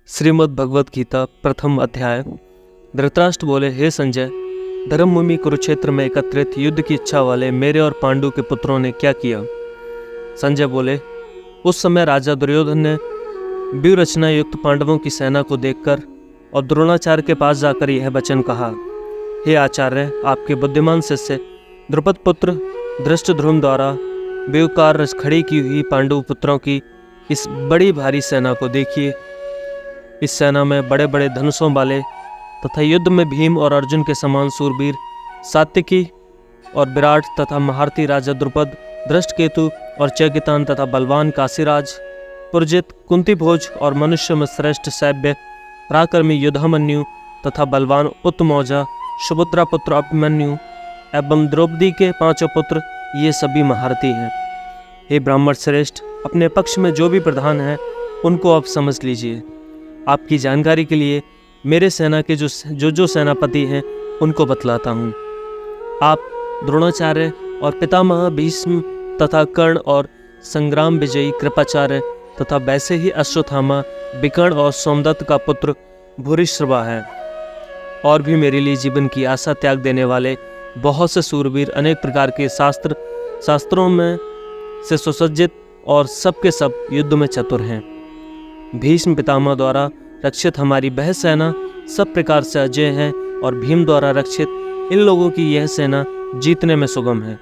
श्रीमद् भगवत गीता प्रथम अध्याय। धृतराष्ट्र बोले, हे संजय, धर्मभूमि कुरुक्षेत्र में एकत्रित युद्ध की इच्छा वाले मेरे और पांडु के पुत्रों ने क्या किया। संजय बोले, उस समय राजा दुर्योधन ने व्यूह रचना युक्त पांडवों की सेना को देखकर और द्रोणाचार्य के पास जाकर यह वचन कहा, हे आचार्य, आपके बुद्धिमान शिष्य द्रुपद पुत्र धृष्टद्युम्न द्वारा व्यूहकार खड़ी की हुई पांडु पुत्रों की इस बड़ी भारी सेना को देखिए। इस सेना में बड़े बड़े धनुषों वाले तथा युद्ध में भीम और अर्जुन के समान सूरवीर सात्विकी और विराट तथा महारथी राजा द्रुपद, धृष्टकेतु और चैकितान तथा बलवान काशीराज, पुरजित, कुंती भोज और मनुष्य में श्रेष्ठ सैव्य पराक्रमी युधामन्यु तथा बलवान उत्तमौजा, सुभद्रा पुत्र अभिमन्यु एवं द्रौपदी के पांचों पुत्र, ये सभी महारथी हैं। हे ब्राह्मण श्रेष्ठ, अपने पक्ष में जो भी प्रधान हैं उनको आप समझ लीजिए। आपकी जानकारी के लिए मेरे सेना के जो सेनापति हैं उनको बतलाता हूँ। आप द्रोणाचार्य और पितामह भीष्म तथा कर्ण और संग्राम विजयी कृपाचार्य तथा वैसे ही अश्वत्थामा, विकर्ण और सोमदत्त का पुत्र भूरिश्रवा है। और भी मेरे लिए जीवन की आशा त्याग देने वाले बहुत से सूरवीर अनेक प्रकार के शास्त्रों में से सुसज्जित और सबके सब युद्ध में चतुर हैं। भीष्म पितामह द्वारा रक्षित हमारी वह सेना सब प्रकार से अजय है और भीम द्वारा रक्षित इन लोगों की यह सेना जीतने में सुगम है।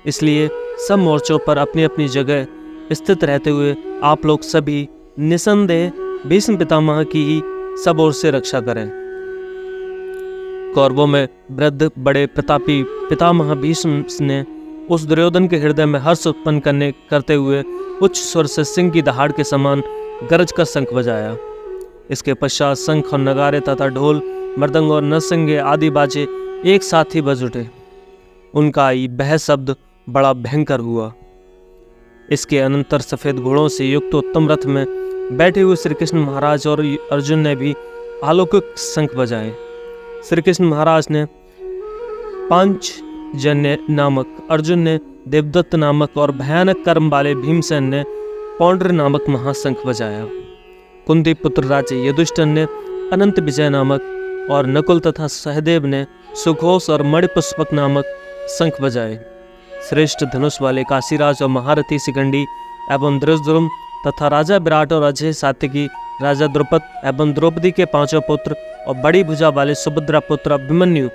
इसलिए सब मोर्चों पर अपनी अपनी जगह स्थित रहते हुए आप लोग सभी निसंदेह भीष्म पितामह की ही सब ओर से रक्षा करें। कौरवों में वृद्ध बड़े प्रतापी पितामह भीष्म ने उस दुर्योधन के हृदय में हर्ष उत्पन्न करते हुए उच्च स्वर से सिंह की दहाड़ के समान गरज कर शंख बजाया। इसके पश्चात शंख और नगारे तथा ढोल, मृदंग और नरसिंगे आदि बाजे एक साथ ही बज उठे। उनका वह शब्द बड़ा भयंकर हुआ। इसके अनंतर सफेद घोड़ों से युक्त उत्तम रथ में बैठे हुए श्री कृष्ण महाराज और अर्जुन ने भी अलौकिक शंख बजाए। श्री कृष्ण महाराज ने पांचजन्य नामक, अर्जुन ने देवदत्त नामक और भयानक कर्म वाले भीमसेन ने पौंड्र नामक महाशंख बजाया। कुंती पुत्र राजा युधिष्ठिर ने अनंत विजय नामक और नकुल तथा सहदेव ने सुघोष और मणिपुष्पक नामक शंख बजाए। श्रेष्ठ धनुष वाले काशीराज और महारथी शिखंडी एवं धृष्टद्युम्न तथा राजा विराट और अजय सात्विकी, राजा द्रुपद एवं द्रौपदी के पांचों पुत्र और बड़ी भुजा वाले सुभद्रा पुत्र अभिमन्यु,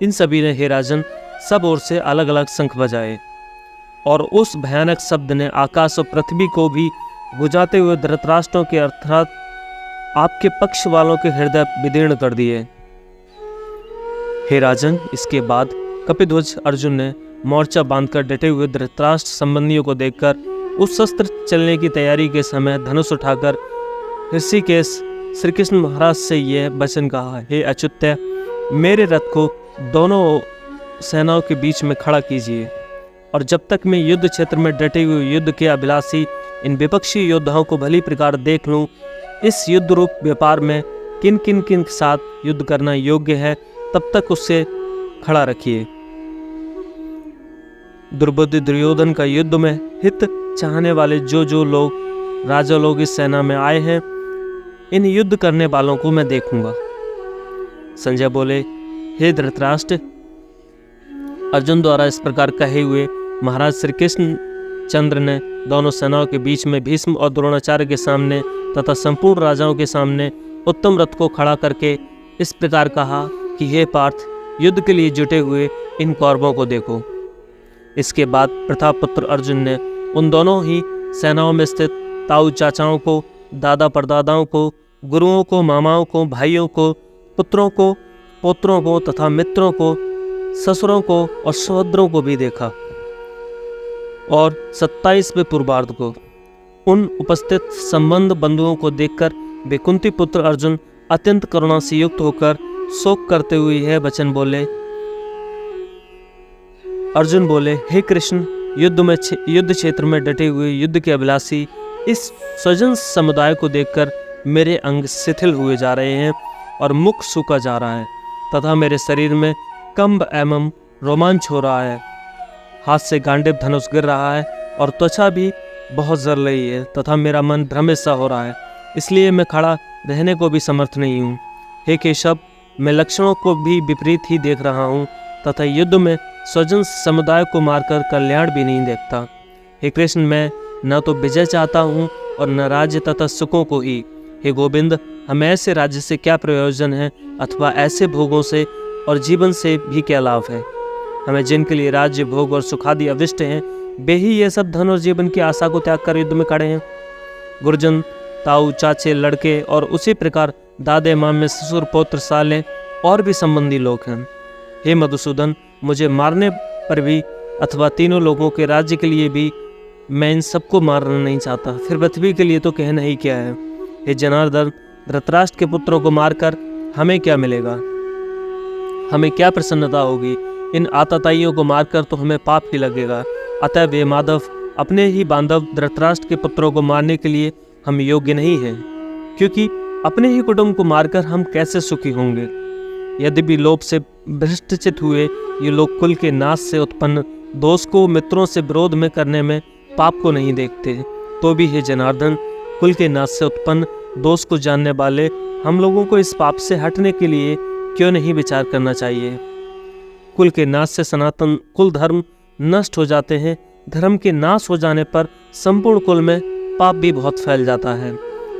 इन सभी ने हे राजन सब ओर से अलग अलग शंख बजाए। और उस भयानक शब्द ने आकाश और पृथ्वी को भी बुझाते हुए धृतराष्ट्रों के अर्थात आपके पक्ष वालों के हृदय विदीर्ण कर दिए। हे राजन, इसके बाद कपिध्वज अर्जुन ने मोर्चा बांधकर डटे हुए धृतराष्ट्र संबंधियों को देखकर उस शस्त्र चलने की तैयारी के समय धनुष उठाकर ऋषिकेश श्री कृष्ण महाराज से यह वचन कहा, हे अच्युत्य, मेरे रथ को दोनों सेनाओं के बीच में खड़ा कीजिए और जब तक मैं युद्ध क्षेत्र में डटे हुए युद्ध के अभिलाषी इन विपक्षी योद्धाओं को भली प्रकार देख लूं, इस युद्ध रूप व्यापार में किन किन के साथ युद्ध करना योग्य है, तब तक उससे खड़ा रखिए। दुर्बुद्धि दुर्योधन का युद्ध में हित चाहने वाले जो लोग राजा लोग इस सेना में आए हैं, इन युद्ध करने वालों को मैं देखूंगा। संजय बोले, हे धृतराष्ट्र, अर्जुन द्वारा इस प्रकार कहे हुए महाराज श्री कृष्ण चंद्र ने दोनों सेनाओं के बीच में भीष्म और द्रोणाचार्य के सामने तथा संपूर्ण राजाओं के सामने उत्तम रथ को खड़ा करके इस प्रकार कहा कि हे पार्थ, युद्ध के लिए जुटे हुए इन कौरवों को देखो। इसके बाद प्रतापपुत्र अर्जुन ने उन दोनों ही सेनाओं में स्थित ताऊ चाचाओं को, दादा परदादाओं को, गुरुओं को, मामाओं को, भाइयों को, पुत्रों को, पोत्रों को तथा मित्रों को, ससुरों को और सहोदरों को भी देखा। और 27वें पूर्वार्ध को उन उपस्थित संबंध बंधुओं को देखकर वे कुंती पुत्र अर्जुन अत्यंत करुणा से युक्त होकर शोक करते हुए यह वचन बोले। अर्जुन बोले, हे कृष्ण, युद्ध क्षेत्र में डटे हुए युद्ध के अभिलाषी इस स्वजन समुदाय को देखकर मेरे अंग शिथिल हुए जा रहे हैं और मुख सूखा जा रहा है तथा मेरे शरीर में कंब एवं रोमांच हो रहा है। हाथ से गांडीव धनुष गिर रहा है और त्वचा भी बहुत जल रही है तथा मेरा मन भ्रमित सा हो रहा है इसलिए मैं खड़ा रहने को भी समर्थ नहीं हूँ। हे केशव, मैं लक्षणों को भी विपरीत ही देख रहा हूँ तथा युद्ध में स्वजन समुदाय को मारकर कल्याण भी नहीं देखता। हे कृष्ण, मैं न तो विजय चाहता हूँ और न राज्य तथा सुखों को ही। हे गोविंद, हमें ऐसे राज्य से क्या प्रयोजन है अथवा ऐसे भोगों से और जीवन से भी क्या लाभ है। हमें जिनके लिए राज्य, भोग और सुखादि अविष्ट हैं, वे ही ये सब धन और जीवन की आशा को त्याग कर युद्ध में खड़े हैं। गुरुजन, ताऊ, चाचे, लड़के और उसी प्रकार दादे, मामे, ससुर, पौत्र, साले और भी संबंधी लोग हैं। हे मधुसूदन, मुझे मारने पर भी अथवा तीनों लोगों के राज्य के लिए भी मैं इन सबको मारना नहीं चाहता, फिर पृथ्वी के लिए तो कहना ही क्या है। हे जनार्दन, धृतराष्ट्र के पुत्रों को मारकर हमें क्या मिलेगा? हमें क्या प्रसन्नता होगी? इन आतताइयों को मारकर तो हमें पाप ही लगेगा। अतः वे माधव, अपने ही बांधव धृतराष्ट्र के पुत्रों को मारने के लिए हम योग्य नहीं हैं, क्योंकि अपने ही कुटुंब को मारकर हम कैसे सुखी होंगे। यद्यपि लोभ से भ्रष्टचित हुए ये लोग कुल के नाश से उत्पन्न दोष को मित्रों से विरोध में करने में पाप को नहीं देखते, तो भी हे जनार्दन, कुल के नाश से उत्पन्न दोष को जानने वाले हम लोगों को इस पाप से हटने के लिए क्यों नहीं विचार करना चाहिए। कुल के नाश से सनातन कुल धर्म नष्ट हो जाते हैं। धर्म के नाश हो जाने पर संपूर्ण कुल में पाप भी बहुत फैल जाता है।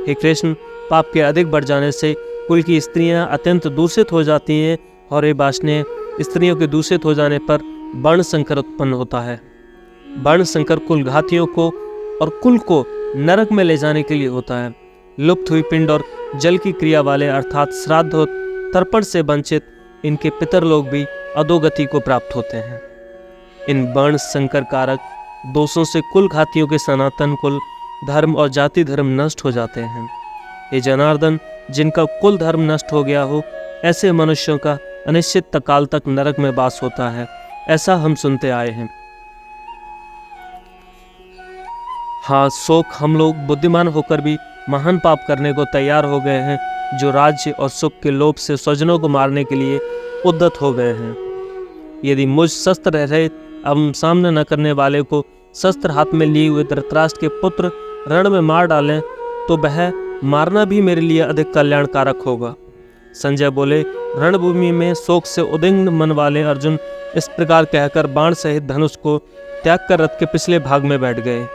हे कृष्ण, पाप के अधिक बढ़ जाने से कुल की स्त्रियां अत्यंत दूषित हो जाती हैं और ये वासनाएं स्त्रियों के दूषित हो जाने पर वर्ण संकर उत्पन्न होता है। वर्ण संकर कुल घातियों को और कुल को नरक में ले जाने के लिए होता है। लुप्त हुई पिंड और जल की क्रिया वाले अर्थात श्राद्ध और तर्पण से वंचित इनके पितर लोग भी अधोगति को प्राप्त होते हैं। इन वर्ण संकर कारक दोषों से कुल घातियों के सनातन कुल धर्म और जाति धर्म नष्ट हो जाते हैं। ये जनार्दन, जिनका कुल धर्म नष्ट हो गया हो, ऐसे मनुष्यों का अनिश्चित काल तक नरक में वास होता है, ऐसा हम सुनते आए हैं। हाँ, शोक हम लोग बुद्धिमान होकर भी महान पाप करने को तैयार हो गए हैं, जो राज्य और सुख के लोभ से स्वजनों को मारने के लिए उद्यत हो गए हैं। यदि मुझ शस्त्र रहित अब सामने न करने वाले को शस्त्र हाथ में लिए हुए धृतराष्ट्र के पुत्र रण में मार डालें, तो वह मारना भी मेरे लिए अधिक कल्याणकारक होगा। संजय बोले, रणभूमि में शोक से उद्विग्न मन वाले अर्जुन इस प्रकार कहकर बाण सहित धनुष को त्याग कर रथ के पिछले भाग में बैठ गए।